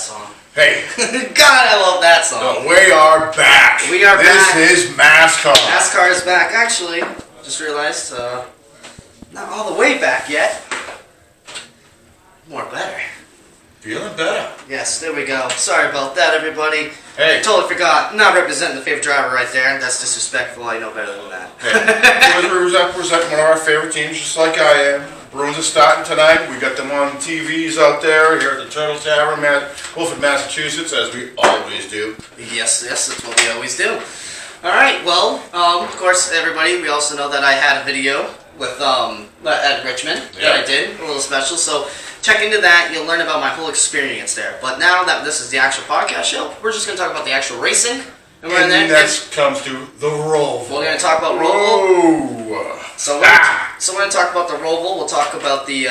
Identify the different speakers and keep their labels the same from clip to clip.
Speaker 1: that song.
Speaker 2: Hey.
Speaker 1: God, I love that song.
Speaker 2: We are back.
Speaker 1: We are back.
Speaker 2: This is NASCAR.
Speaker 1: NASCAR is back. Actually, just realized, not all the way back yet. More better.
Speaker 2: Feeling better.
Speaker 1: Yes, there we go. Sorry about that, everybody.
Speaker 2: Hey.
Speaker 1: Totally forgot. Not representing the favorite driver right there. That's disrespectful. I know better than that.
Speaker 2: Hey. We're representing one of our favorite teams, just like I am. Bruins are starting tonight. We got them on TVs out there here at the Turtle Tavern, Wilford, Massachusetts, as we always do.
Speaker 1: Yes, that's what we always do. All right. Well, of course, everybody. We also know that I had a video with at Richmond that I did, a little special. So check into that. You'll learn about my whole experience there. But now that this is the actual podcast show, we're just going to talk about the actual racing.
Speaker 2: And next comes to the Roval.
Speaker 1: We're going to talk about Roval. So we're going to talk about the Roval. We'll talk about the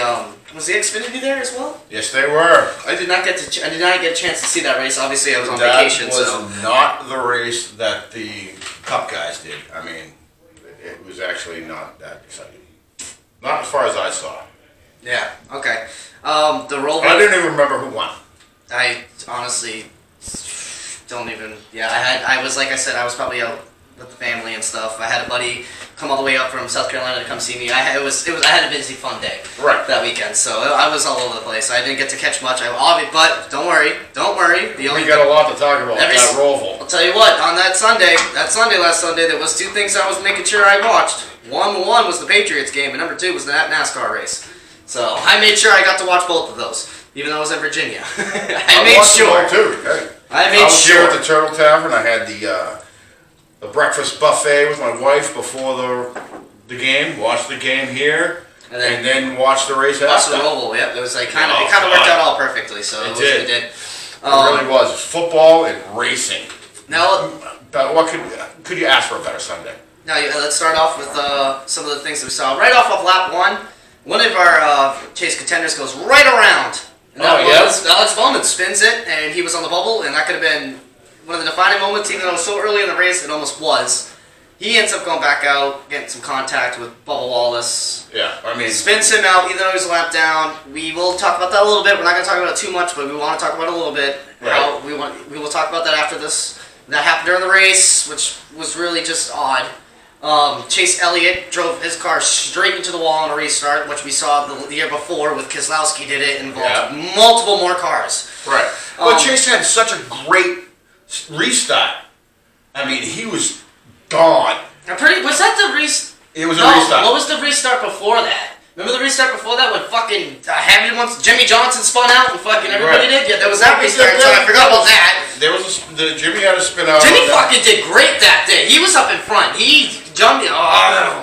Speaker 1: was the Xfinity there as well?
Speaker 2: Yes, they were.
Speaker 1: I did not get a chance to see that race. Obviously, I was on vacation.
Speaker 2: That was not the race that the Cup guys did. I mean, it was actually not that exciting. Not as far as I saw.
Speaker 1: Yeah. Okay. The Roval.
Speaker 2: I didn't even remember who won.
Speaker 1: I honestly don't even. Yeah, I was like I said, I was probably out with the family and stuff. I had a buddy come all the way up from South Carolina to come see me. I had a busy, fun day that weekend, so I was all over the place. I didn't get to catch much. But don't worry. We
Speaker 2: got a lot to talk about. That Roval.
Speaker 1: I'll tell you what. On last Sunday, there was two things I was making sure I watched. One was the Patriots game, and number two was the NASCAR race. So I made sure I got to watch both of those, even though I was in Virginia. I made sure.
Speaker 2: Too. Hey.
Speaker 1: I made sure.
Speaker 2: Here at the Turtle Tavern, I had the breakfast buffet with my wife before the game. Watched the game here, and then watched the race after.
Speaker 1: Watched the Roval. Yep, it was like it kind of worked out all perfectly. So it did.
Speaker 2: It really was. It's football and racing.
Speaker 1: Now,
Speaker 2: what could you ask for a better Sunday?
Speaker 1: Now let's start off with some of the things that we saw. Right off of lap one, one of our chase contenders goes right around. And Alex Bowman spins it, and he was on the bubble, and that could have been one of the defining moments, even though it was so early in the race, it almost was. He ends up going back out, getting some contact with Bubba Wallace.
Speaker 2: Yeah, I mean...
Speaker 1: Spins him out, even though he's a lap down. We will talk about that a little bit. We're not going to talk about it too much, but we want to talk about it a little bit.
Speaker 2: Right.
Speaker 1: We will talk about that after this. That happened during the race, which was really just odd. Chase Elliott drove his car straight into the wall on a restart, which we saw the year before with Keselowski did it, involved multiple more cars.
Speaker 2: Right. But Chase had such a great restart. I mean, he was gone.
Speaker 1: Was that the restart?
Speaker 2: It was a restart.
Speaker 1: What was the restart before that? Remember the restart before that when fucking Jimmy Johnson spun out and fucking everybody did? Yeah, there was that restart, so I forgot about that.
Speaker 2: There was Jimmy had a spin out.
Speaker 1: Jimmy fucking did great that day. He was up in front. He jumped in.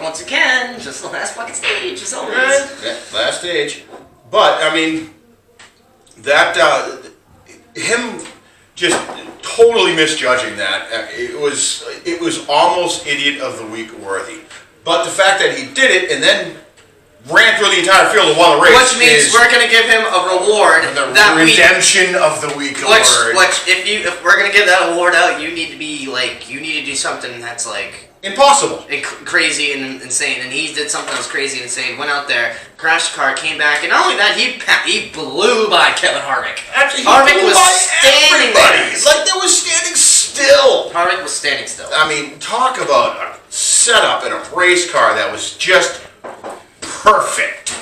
Speaker 1: Once again, just the last fucking stage as always.
Speaker 2: Yeah, last stage. But, I mean, that, him just totally misjudging that, it was almost idiot of the week worthy. But the fact that he did it and then ran through the entire field and won the race,
Speaker 1: which means we're going to give him a reward.
Speaker 2: The redemption of the week award.
Speaker 1: Which, if we're going to give that award out, you need to do something that's like
Speaker 2: impossible,
Speaker 1: crazy and insane. And he did something that was crazy and insane. Went out there, crashed the car, came back, and not only that, he blew by Kevin Harvick. Harvick was standing there.
Speaker 2: It's like they was standing still.
Speaker 1: Harvick was standing still.
Speaker 2: I mean, talk about a setup in a race car that was just perfect.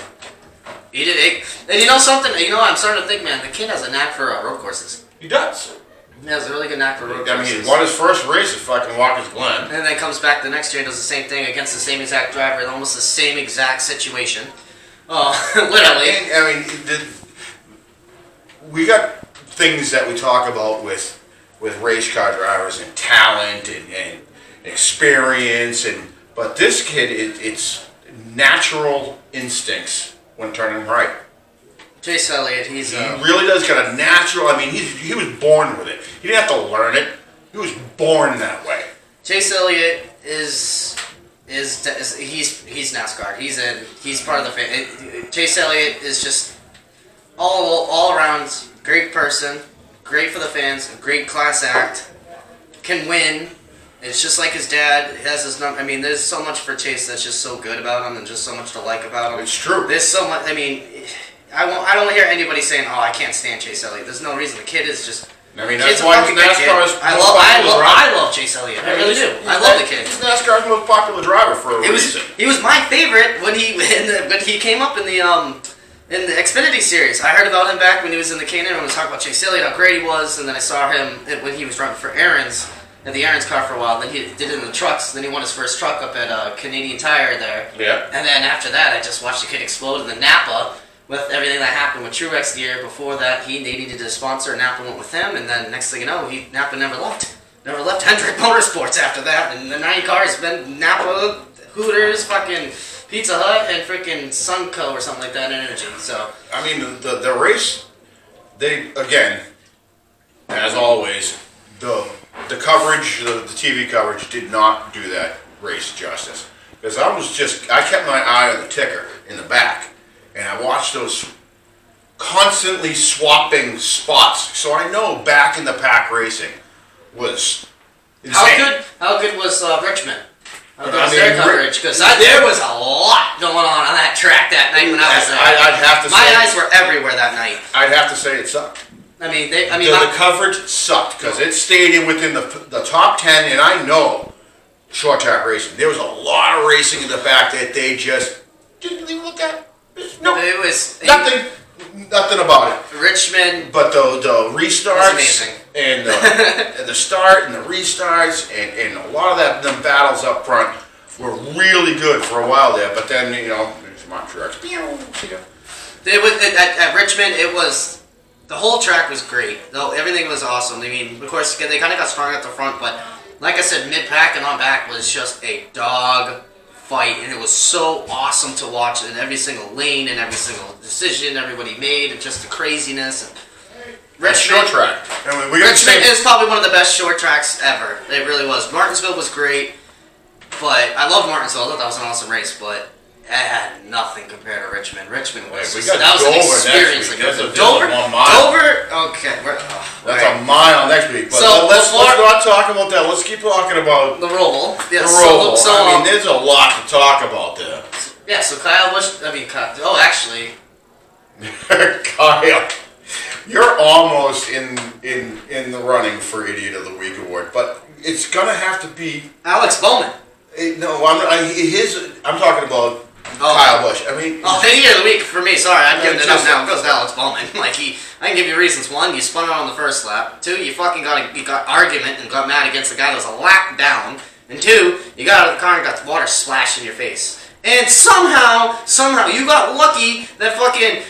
Speaker 1: He did it. And you know something? I'm starting to think, man, the kid has a knack for road courses.
Speaker 2: He does.
Speaker 1: He has a really good knack for road courses.
Speaker 2: I mean, he won his first race at fucking Watkins Glen.
Speaker 1: And then comes back the next year and does the same thing against the same exact driver in almost the same exact situation. Literally.
Speaker 2: I mean, we got things that we talk about with race car drivers and talent and experience, but this kid, it's natural instincts when turning right.
Speaker 1: Chase Elliott, he
Speaker 2: really does got a natural. I mean, he was born with it. He didn't have to learn it. He was born that way.
Speaker 1: Chase Elliott is he's NASCAR. He's part of the fan. Chase Elliott is just all around great person, great for the fans, great class act, can win. It's just like his dad has his number. I mean, there's so much for Chase that's just so good about him and just so much to like about him.
Speaker 2: It's true.
Speaker 1: There's so much. I mean, I don't hear anybody saying, "Oh, I can't stand Chase Elliott." There's no reason. The kid is just.
Speaker 2: I mean, that's why he's NASCAR's most popular driver.
Speaker 1: I love Chase Elliott. I really do. I love the kid.
Speaker 2: He's NASCAR's most popular driver for a reason.
Speaker 1: He was my favorite when he came up in the Xfinity series. I heard about him back when he was in the K&N when we was talking about Chase Elliott, how great he was, and then I saw him when he was driving for Aaron's in the Aaron's car for a while. Then he did it in the trucks. Then he won his first truck up at Canadian Tire there.
Speaker 2: Yeah.
Speaker 1: And then after that, I just watched the kid explode in the Napa. With everything that happened with Truex the year before that, they needed a sponsor, and Napa went with him, and then next thing you know, Napa never left. Never left Hendrick Motorsports after that, and the 9 cars been Napa, Hooters, fucking Pizza Hut, and freaking Sunco or something like that in Energy, so.
Speaker 2: I mean, the race, they, again, as always, the coverage, the TV coverage did not do that race justice. Because I kept my eye on the ticker in the back. And I watched those constantly swapping spots, so I know back in the pack racing was insane.
Speaker 1: How good was Richmond? How good was their coverage? Because there was a lot going on that track that night when I was there.
Speaker 2: I'd have to say
Speaker 1: my eyes were everywhere that night.
Speaker 2: I'd have to say it sucked.
Speaker 1: The
Speaker 2: coverage sucked because it stayed in within the top 10, and I know short track racing. There was a lot of racing in the back that they just didn't even look at. No,
Speaker 1: it was
Speaker 2: nothing about it.
Speaker 1: Richmond,
Speaker 2: but the restarts and the start and the restarts and a lot of them battles up front were really good for a while there. But then there's Montreal.
Speaker 1: It was at Richmond. It was the whole track was great. Everything was awesome. I mean, of course, they kind of got strong at the front, but like I said, mid pack and on back was just a dog fight, and it was so awesome to watch in every single lane and every single decision everybody made, and just the craziness. And
Speaker 2: Richmond, short track.
Speaker 1: Richmond is probably one of the best short tracks ever. It really was. Martinsville was great, but I loved Martinsville. I thought that was an awesome race, but it had nothing compared to Richmond. Richmond was that was an experience. Dover, okay.
Speaker 2: That's a mile next week. But so let's not talk about that. Let's keep talking about
Speaker 1: the Roval.
Speaker 2: Yes, the Roval. I mean, there's a lot to talk about there.
Speaker 1: Yeah. So Kyle Busch. Actually,
Speaker 2: Kyle, you're almost in the running for Idiot of the Week award, but it's gonna have to be
Speaker 1: Alex Bowman.
Speaker 2: I'm talking about. Kyle Busch. I mean,
Speaker 1: Idiot of the Week for me. Sorry, I'm giving it up now. It goes to Alex Bowman. I can give you reasons. 1, you spun it on the first lap. 2, you fucking got argument and got mad against the guy that was a lap down. And 2, you got out of the car and got water splashed in your face. And somehow, you got lucky that fucking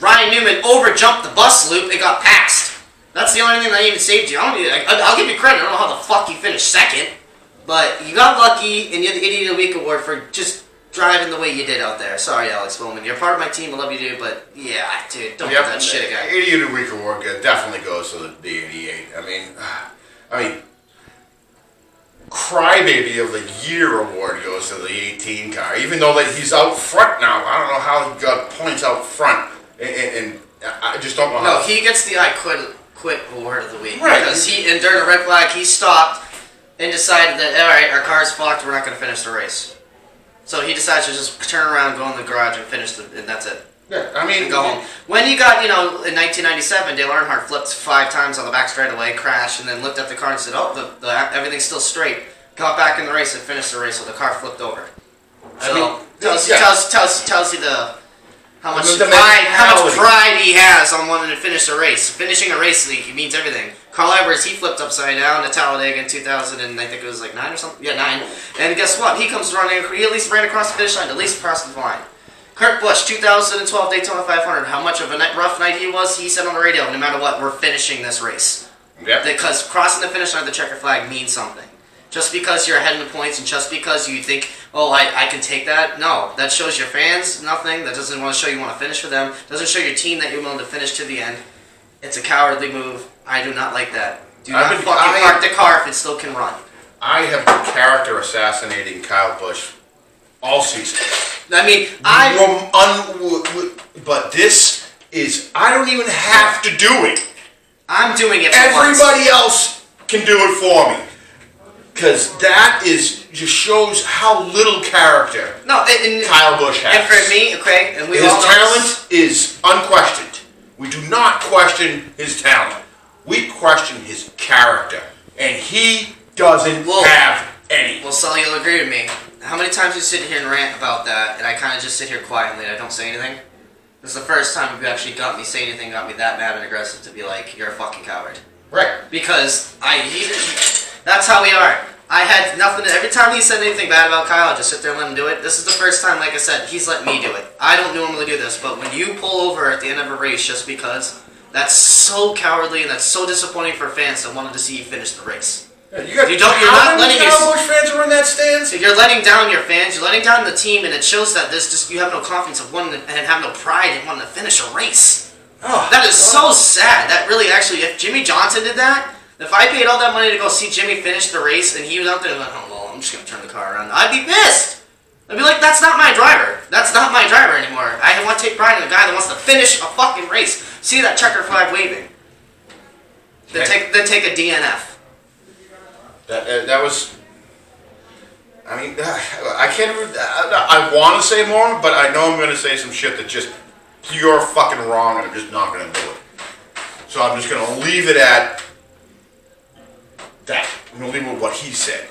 Speaker 1: Ryan Newman overjumped the bus loop and got passed. That's the only thing that even saved you. I'll give you credit. I don't know how the fuck you finished second, but you got lucky, and you had the Idiot of the Week award for just driving the way you did out there. Sorry, Alex Bowman. You're part of my team. I love you, dude. But yeah, dude, don't do that shit again.
Speaker 2: Idiot of the Week award definitely goes to the 88. I mean, Crybaby of the Year award goes to the 18 car. Even though that he's out front now, I don't know how he got points out front, and I just don't know how.
Speaker 1: No, he gets the I quit award of the week because during a red flag he stopped and decided that all right, our car's fucked. We're not going to finish the race. So he decides to just turn around, go in the garage, and finish and that's it.
Speaker 2: Yeah,
Speaker 1: go home. When you got, in 1997, Dale Earnhardt flipped 5 times on the back straightaway, crashed, and then looked at the car and said, "Oh, everything's still straight." Got back in the race and finished the race, so the car flipped over. So tells you how much pride he has on wanting to finish a race. Finishing a race means everything. Carl Edwards, he flipped upside down at Talladega in 2000, and I think it was like 9 or something. Yeah, 9. And guess what? He comes running. He at least ran across the finish line, at least across the line. Kurt Busch, 2012 Daytona 500. How much of a rough night he was? He said on the radio, "No matter what, we're finishing this race."
Speaker 2: Yeah.
Speaker 1: Because crossing the finish line of the checker flag means something. Just because you're ahead in the points and just because you think, "Oh, I can take that," no, that shows your fans nothing. That doesn't want to show you want to finish for them. Doesn't show your team that you're willing to finish to the end. It's a cowardly move. I do not like that. Do not fucking park the car if it still can run.
Speaker 2: I have been character assassinating Kyle Busch all season. But this is, I don't even have to do it.
Speaker 1: I'm doing it for
Speaker 2: Everybody else can do it for me. Because that just shows how little character Kyle Busch has.
Speaker 1: And for me, okay, and
Speaker 2: his talent is unquestioned. We do not question his talent. We question his character, and he doesn't have any.
Speaker 1: Well, Sully, you'll agree with me. How many times you sit here and rant about that, and I kind of just sit here quietly and I don't say anything? This is the first time you actually got me say anything, got me that mad and aggressive to be like, you're a fucking coward.
Speaker 2: Right.
Speaker 1: Because that's how we are. I had nothing. Every time he said anything bad about Kyle, I just sit there and let him do it. This is the first time, like I said, he's let me do it. I don't normally do this, but when you pull over at the end of a race just because, that's so cowardly and that's so disappointing for fans that wanted to see you finish the race.
Speaker 2: Yeah, you're not letting Kyle Busch fans are in that stands.
Speaker 1: You're letting down your fans. You're letting down the team, and it shows that you have no confidence of wanting and have no pride in wanting to finish a race. Oh, that is so sad. That really, actually, if Jimmy Johnson did that, if I paid all that money to go see Jimmy finish the race, and he was out there like, oh well, I'm just gonna turn the car around, I'd be pissed. I'd be like, that's not my driver. That's not my driver anymore. I want to take pride in the guy that wants to finish a fucking race. See that checker flag waving. Then take a DNF.
Speaker 2: That was. I mean, I can't even. I want to say more, but I know I'm going to say some shit that's just pure fucking wrong, and I'm just not going to do it. So I'm just going to leave it at that. I'm going to leave it with what he said,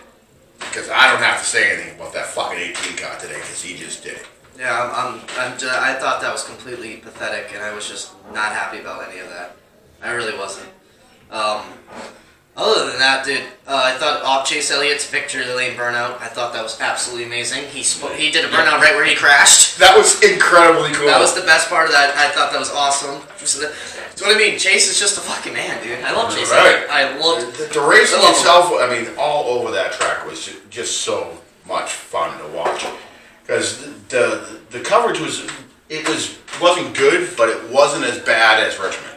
Speaker 2: because I don't have to say anything about that fucking 18 car today, because he just did it.
Speaker 1: Yeah, I thought that was completely pathetic, and I was just not happy about any of that. I really wasn't. Other than that, dude, I thought Chase Elliott's victory lane burnout, I thought that was absolutely amazing. He did a burnout right where he crashed.
Speaker 2: That was incredibly cool.
Speaker 1: That was the best part of that. I thought that was awesome. That's what I mean. Chase is just a fucking man, dude. I love Chase Elliott. I loved
Speaker 2: the race itself. I mean, all over that track was just so much fun to watch. Because the coverage wasn't good, but it wasn't as bad as Richmond.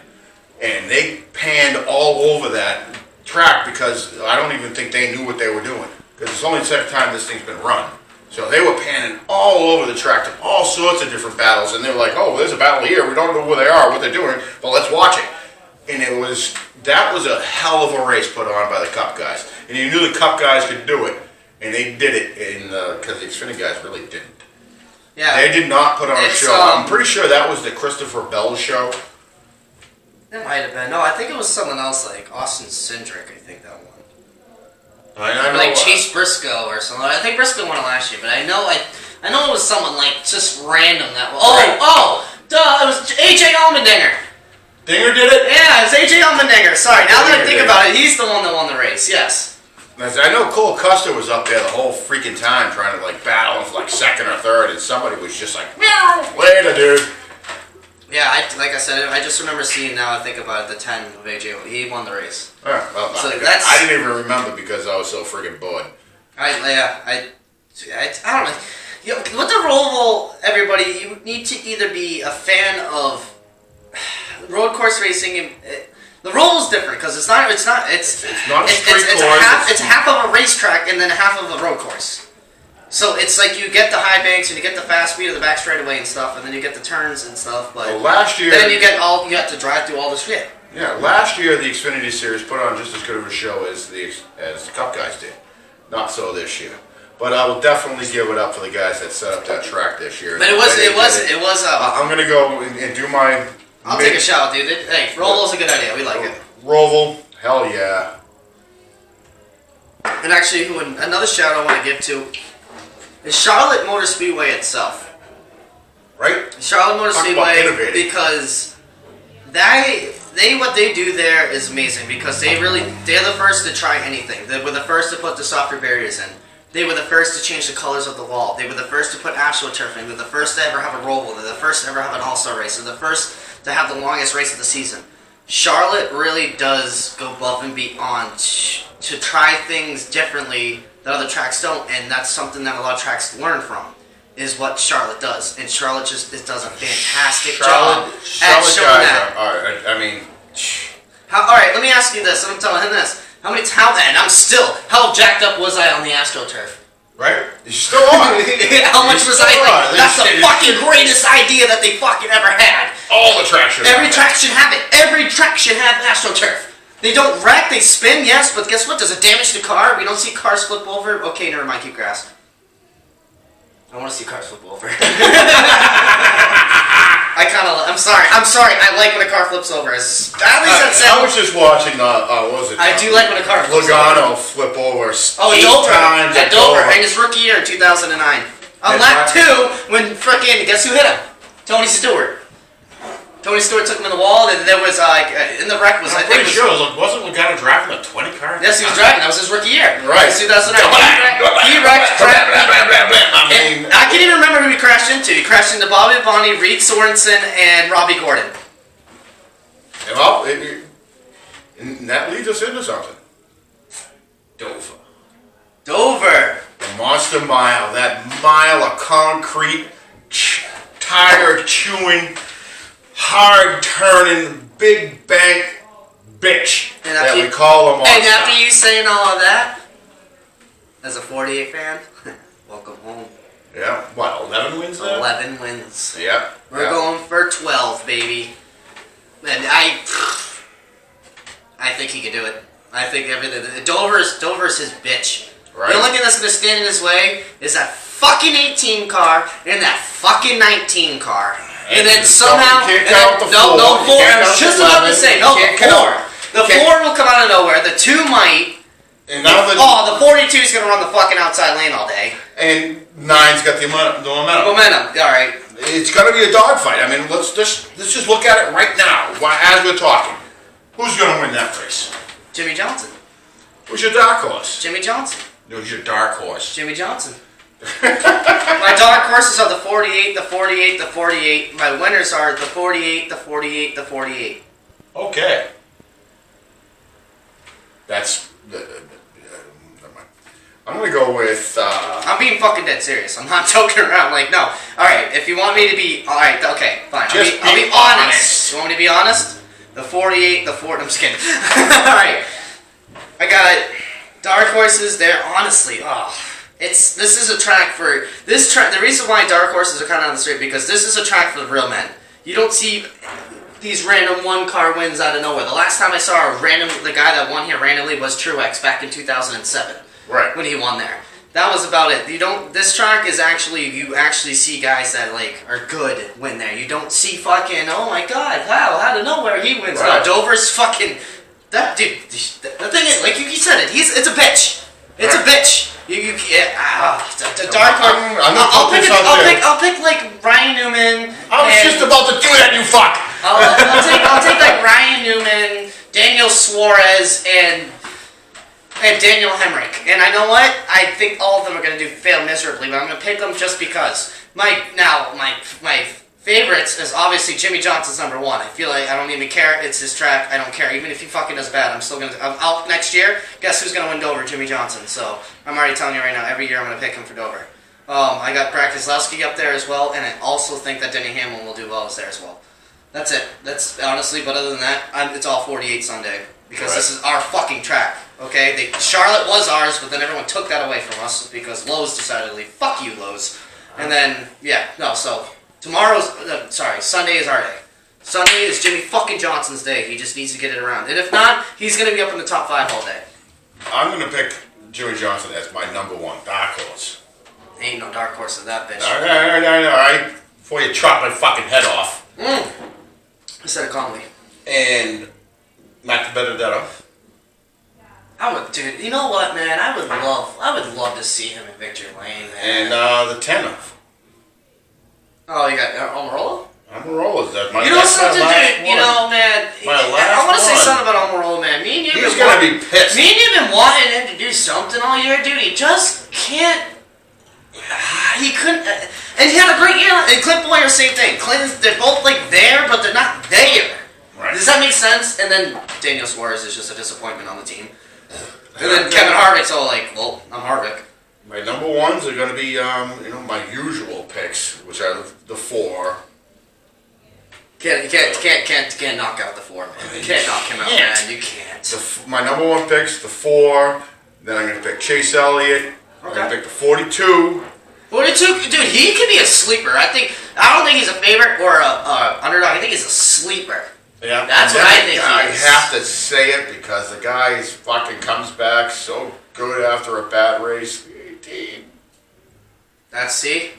Speaker 2: And they panned all over that track because I don't even think they knew what they were doing. Because it's only the second time this thing's been run. So they were panning all over the track to all sorts of different battles. And they were like, oh, there's a battle here. We don't know where they are, what they're doing, but let's watch it. And that was a hell of a race put on by the Cup guys. And you knew the Cup guys could do it. And they did it because the Xfinity guys really didn't.
Speaker 1: Yeah.
Speaker 2: They did not put on a show. I'm pretty sure that was the Christopher Bell show.
Speaker 1: It might have been. No, I think it was someone else, like Austin Cindric, I think that one.
Speaker 2: I know,
Speaker 1: like Chase Briscoe or something. I think Briscoe won it last year, but I know it was someone like just random that duh, it was AJ Allmendinger.
Speaker 2: Dinger did it?
Speaker 1: Yeah, it was AJ Allmendinger. Sorry, now that I think about it, he's the one that won the race, yes.
Speaker 2: I know Cole Custer was up there the whole freaking time trying to like battle for like second or third, and somebody was just like, meow, later, dude.
Speaker 1: Yeah, like I said, I just remember seeing, now I think about it, the 10 of AJ. He won the race.
Speaker 2: Yeah, well,
Speaker 1: so
Speaker 2: I didn't even remember because I was so freaking bored.
Speaker 1: I don't know. You know, with the Roval, everybody, you need to either be a fan of road course racing. And the Roval's different because it's not a straight course. It's half of a racetrack and then half of a road course. So it's like you get the high banks and you get the fast speed of the back straightaway and stuff, and then you get the turns and stuff. But
Speaker 2: last year,
Speaker 1: then you have to drive through all the shit.
Speaker 2: Yeah, last year the Xfinity Series put on just as good of a show as the Cup guys did. Not so this year, but I will definitely give it up for the guys that set up that track this year.
Speaker 1: But it was.
Speaker 2: I'm gonna go and do my.
Speaker 1: I'll take a shot, dude. Hey, Roval's a good idea. We like it.
Speaker 2: Roval, hell yeah.
Speaker 1: And actually, another shout I want to give to is Charlotte Motor Speedway itself.
Speaker 2: Right?
Speaker 1: Charlotte Motor Speedway, because what they do there is amazing, because they're the first to try anything. They were the first to put the softer barriers in. They were the first to change the colors of the wall. They were the first to put AstroTurf in. They're the first to ever have a Roval. They're the first to ever have an All-Star race. They're the first to have the longest race of the season. Charlotte really does go above and beyond to try things differently that other tracks don't, and that's something that a lot of tracks learn from, is what Charlotte does. And Charlotte just does a fantastic job at showing that. All right, let me ask you this, and I'm telling him this. How jacked up was I on the AstroTurf?
Speaker 2: Right? You still are.
Speaker 1: How much was I? That's the fucking greatest idea that they fucking ever had.
Speaker 2: All the tracks should have it.
Speaker 1: Every track should have it. Every track should have AstroTurf. They don't wreck, they spin, yes, but guess what? Does it damage the car? We don't see cars flip over. Okay, never mind, keep grass. I want to see cars flip over. I'm sorry, I like when a car flips over. At least that's
Speaker 2: I was just watching, what was it?
Speaker 1: I do like when a car flips
Speaker 2: Logano flip over
Speaker 1: times at Dover in his rookie year in 2009. On lap 2, when frickin', guess who hit him? Tony Stewart. Tony Stewart took him in the wall, and there was, in the wreck was,
Speaker 3: I'm pretty sure, wasn't Logano driving a 20 car?
Speaker 1: Yes, he was driving. That was his rookie year.
Speaker 2: Right.
Speaker 1: 2009. He wrecked. I can't even remember who he crashed into. He crashed into Bobby Bonnie, Reed Sorensen, and Robbie Gordon.
Speaker 2: Well, and that leads us into something. Dover. The Monster Mile. That mile of concrete, tire chewing, hard turning, big bank bitch that we call a monster.
Speaker 1: And after you saying all of that, as a 48 fan, welcome home.
Speaker 2: Yeah, what, 11 wins now?
Speaker 1: 11 wins.
Speaker 2: Yeah.
Speaker 1: We're going for 12, baby. And I think he can do it. I think everything. Dover's his bitch.
Speaker 2: Right.
Speaker 1: The only thing that's going to stand in his way is that fucking 18 car and that fucking 19 car. And then somehow,
Speaker 2: you can't count the four.
Speaker 1: No, 4. I was just about to say, no, the 4. The 4 will come out of nowhere. The 2 might.
Speaker 2: And now
Speaker 1: the 42 is going to run the fucking outside lane all day.
Speaker 2: And 9's got the momentum.
Speaker 1: All right.
Speaker 2: It's going to be a dogfight. I mean, let's just look at it right now as we're talking. Who's going to win that race?
Speaker 1: Jimmy Johnson.
Speaker 2: Who's your dark horse?
Speaker 1: Jimmy Johnson.
Speaker 2: Who's your dark horse?
Speaker 1: Jimmy Johnson. My dark horses are the 48, the 48, the 48. My winners are the 48, the 48, the 48.
Speaker 2: Okay. That's... I'm going to go with...
Speaker 1: I'm being fucking dead serious. I'm not joking around. Like, no. Alright, if you want me to be... Alright, okay, fine. I'll be honest. You want me to be honest? The 48, the 4... I'm just kidding. Alright. I got it. Dark horses, they're honestly... This is a track for... The reason why dark horses are kind of on the street, because this is a track for the real men. You don't see these random one-car wins out of nowhere. The last time I saw the guy that won here randomly was Truex back in 2007.
Speaker 2: Right.
Speaker 1: When he won there. That was about it. This track is you actually see guys that, are good win there. You don't see fucking, oh my god, wow, out of nowhere he wins.
Speaker 2: Right.
Speaker 1: No, Dover's fucking... That dude, the thing is, like you said it, it's a bitch. It's a bitch. The dark horse. I'll pick like Ryan Newman.
Speaker 2: I was just about to do that, you fuck.
Speaker 1: I'll take like Ryan Newman, Daniel Suarez, and Daniel Hemrick. And I know what? I think all of them are going to fail miserably, but I'm going to pick them just because. My favorites is obviously Jimmy Johnson's number 1. I feel like I don't even care. It's his track. I don't care. Even if he fucking does bad, I'm still going to... I'm out next year. Guess who's going to win Dover? Jimmy Johnson. So I'm already telling you right now, every year I'm going to pick him for Dover. I got Brad Keselowski up there as well, and I also think that Denny Hamlin will do well there as well. That's it. That's honestly, but other than that, it's all 48 Sunday. Because this is our fucking track, okay? Charlotte was ours, but then everyone took that away from us because Lowe's decided to leave. Fuck you, Lowe's. And then, so Sunday is our day. Sunday is Jimmy fucking Johnson's day. He just needs to get it around. And if not, he's going to be up in the top 5 all day.
Speaker 2: I'm going to pick Jimmy Johnson as my number 1 dark horse.
Speaker 1: Ain't no dark horse in that bitch.
Speaker 2: All right. Before you chop my fucking head off.
Speaker 1: I said it calmly.
Speaker 2: And Matt Benedetto.
Speaker 1: Dude, you know what, man? I would love to see him in Victory Lane, man.
Speaker 2: And the 10.
Speaker 1: Oh, you got Almirola?
Speaker 2: Almirola's that.
Speaker 1: You know something, dude? You know, man. I want to say something about Almirola, man.
Speaker 2: He's gonna be pissed.
Speaker 1: Me and you've been wanting him to do something all year, dude. He just can't. He couldn't. And he had a great year. And Clint Boyer, same thing. They're both there, but they're not there.
Speaker 2: Right.
Speaker 1: Does that make sense? And then Daniel Suarez is just a disappointment on the team. And then Kevin Harvick's all well, I'm Harvick.
Speaker 2: My number 1s are going to be, my usual picks, which are the 4.
Speaker 1: You can't knock out the 4, man. You can't knock him out, man. You can't.
Speaker 2: My number 1 picks, the 4. Then I'm going to pick Chase Elliott. I'm going to pick the 42.
Speaker 1: 42, dude, he could be a sleeper. I don't think he's a favorite or a underdog. I think he's a sleeper.
Speaker 2: Yeah,
Speaker 1: That's what I think
Speaker 2: I
Speaker 1: he is.
Speaker 2: have to say it because the guy fucking comes back so good after a bad race. The 18.
Speaker 1: See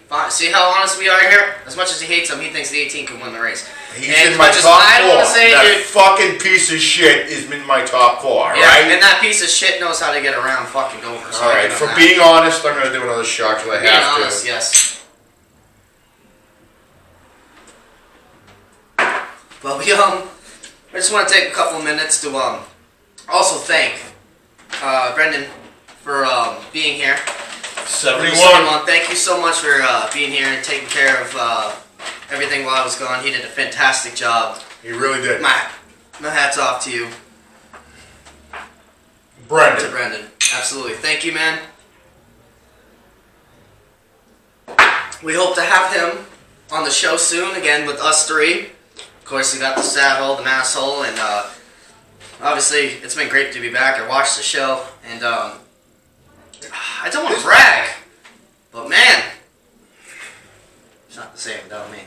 Speaker 1: how honest we are here. As much as he hates him, he thinks the 18 can win the race.
Speaker 2: He's
Speaker 1: and
Speaker 2: in my
Speaker 1: as much as
Speaker 2: top
Speaker 1: I don't
Speaker 2: four.
Speaker 1: wanna say,
Speaker 2: That
Speaker 1: dude,
Speaker 2: fucking piece of shit is in my top four,
Speaker 1: yeah,
Speaker 2: right?
Speaker 1: and that piece of shit knows how to get around fucking Dover. So
Speaker 2: All
Speaker 1: I
Speaker 2: right,
Speaker 1: give him
Speaker 2: for
Speaker 1: that.
Speaker 2: being honest, I'm going to do another shot because I
Speaker 1: Being
Speaker 2: have
Speaker 1: honest,
Speaker 2: to.
Speaker 1: yes. Well, I just want to take a couple of minutes to also thank Brendan for being here.
Speaker 2: 71.
Speaker 1: Thank you so much for being here and taking care of everything while I was gone. He did a fantastic job.
Speaker 2: He really did.
Speaker 1: My hat's off to you, to
Speaker 2: Brendan.
Speaker 1: Brendan. Absolutely. Thank you, man. We hope to have him on the show soon, again with us three. Of course, we got the saddle, the masshole, and obviously it's been great to be back. I watched the show, and I don't want to brag, but man, it's not the same without me.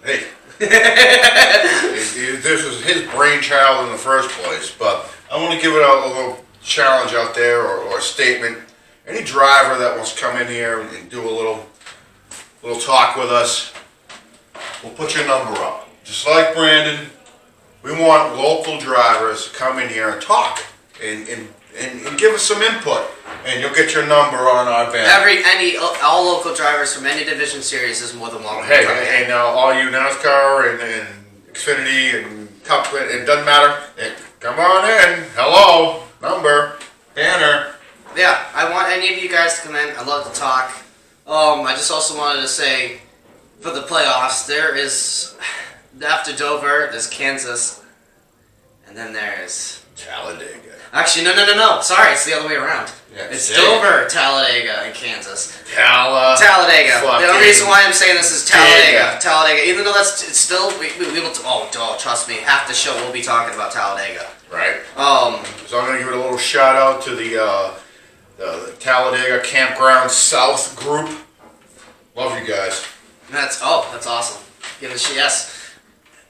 Speaker 2: Hey. This was his brainchild in the first place, but I want to give it a little challenge out there or a statement. Any driver that wants to come in here and do a little talk with us, we'll put your number up. Just like Brandon, we want local drivers to come in here and talk and give us some input, and you'll get your number on our band.
Speaker 1: All local drivers from any division series is more than welcome.
Speaker 2: Hey, and all you NASCAR and Xfinity and Cup, it doesn't matter. Come on in. Hello, number, banner.
Speaker 1: Yeah, I want any of you guys to come in. I love to talk. I just also wanted to say, for the playoffs, there is, after Dover, there's Kansas, and then there's
Speaker 2: Talladega.
Speaker 1: Actually, no. Sorry, it's the other way around.
Speaker 2: Yeah,
Speaker 1: it's Dover, Talladega, and Kansas.
Speaker 2: Talladega.
Speaker 1: The only reason why I'm saying this is Talladega. Even though it's still, we will. Trust me, half the show we'll be talking about Talladega.
Speaker 2: Right. So I'm gonna give it a little shout out to the Talladega Campground South group. Love you guys.
Speaker 1: That's awesome. Yes.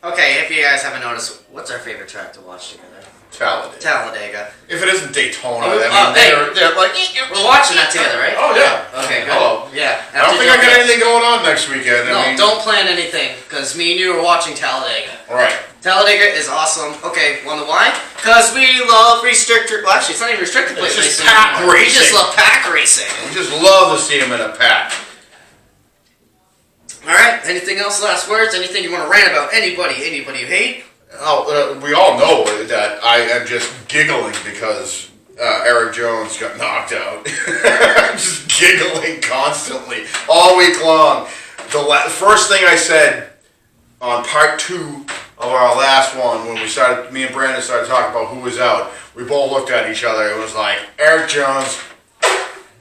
Speaker 1: Okay, if you guys haven't noticed, what's our favorite track to watch together? Talladega.
Speaker 2: If it isn't Daytona,
Speaker 1: Oh,
Speaker 2: I mean,
Speaker 1: hey.
Speaker 2: they're like.
Speaker 1: We're watching that together, right?
Speaker 2: Oh yeah.
Speaker 1: Okay, good.
Speaker 2: Hello.
Speaker 1: Yeah.
Speaker 2: I don't think I got anything going on next weekend.
Speaker 1: No, don't plan anything, because me and you are watching Talladega.
Speaker 2: All right.
Speaker 1: Talladega is awesome. Okay, wanna know why? Because we love restricted. Well, actually, it's not even restricted plate
Speaker 2: It's just
Speaker 1: racing.
Speaker 2: pack
Speaker 1: We
Speaker 2: racing.
Speaker 1: just love pack racing.
Speaker 2: We just love to see them in a pack.
Speaker 1: All right. Anything else? Last words? Anything you want to rant about? Anybody you hate?
Speaker 2: We all know that I am just giggling because Eric Jones got knocked out. I'm just giggling constantly all week long. The first thing I said on part 2 of our last one, when me and Brandon started talking about who was out, we both looked at each other. It was like, Eric Jones,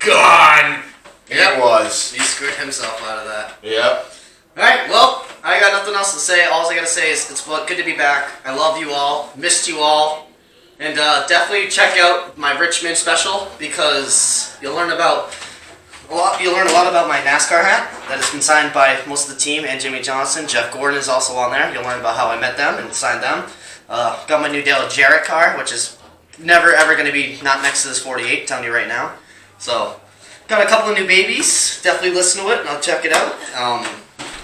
Speaker 2: gone.
Speaker 1: Yep.
Speaker 2: It was.
Speaker 1: He screwed himself out of that.
Speaker 2: Yep.
Speaker 1: Alright, well, I got nothing else to say. All I gotta say is it's good to be back. I love you all. Missed you all. And definitely check out my Richmond special, because you'll learn a lot about my NASCAR hat that has been signed by most of the team and Jimmy Johnson. Jeff Gordon is also on there. You'll learn about how I met them and signed them. Got my new Dale Jarrett car, which is never ever going to be not next to this 48, I'm telling you right now. So, got a couple of new babies. Definitely listen to it and I'll check it out.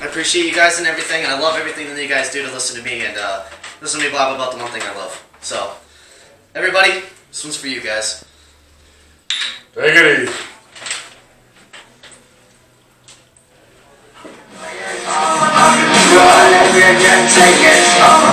Speaker 1: I appreciate you guys and everything, and I love everything that you guys do to listen to me and listen to me blab about the one thing I love. So, everybody, this one's for you guys.
Speaker 2: Take it easy.
Speaker 4: Take it.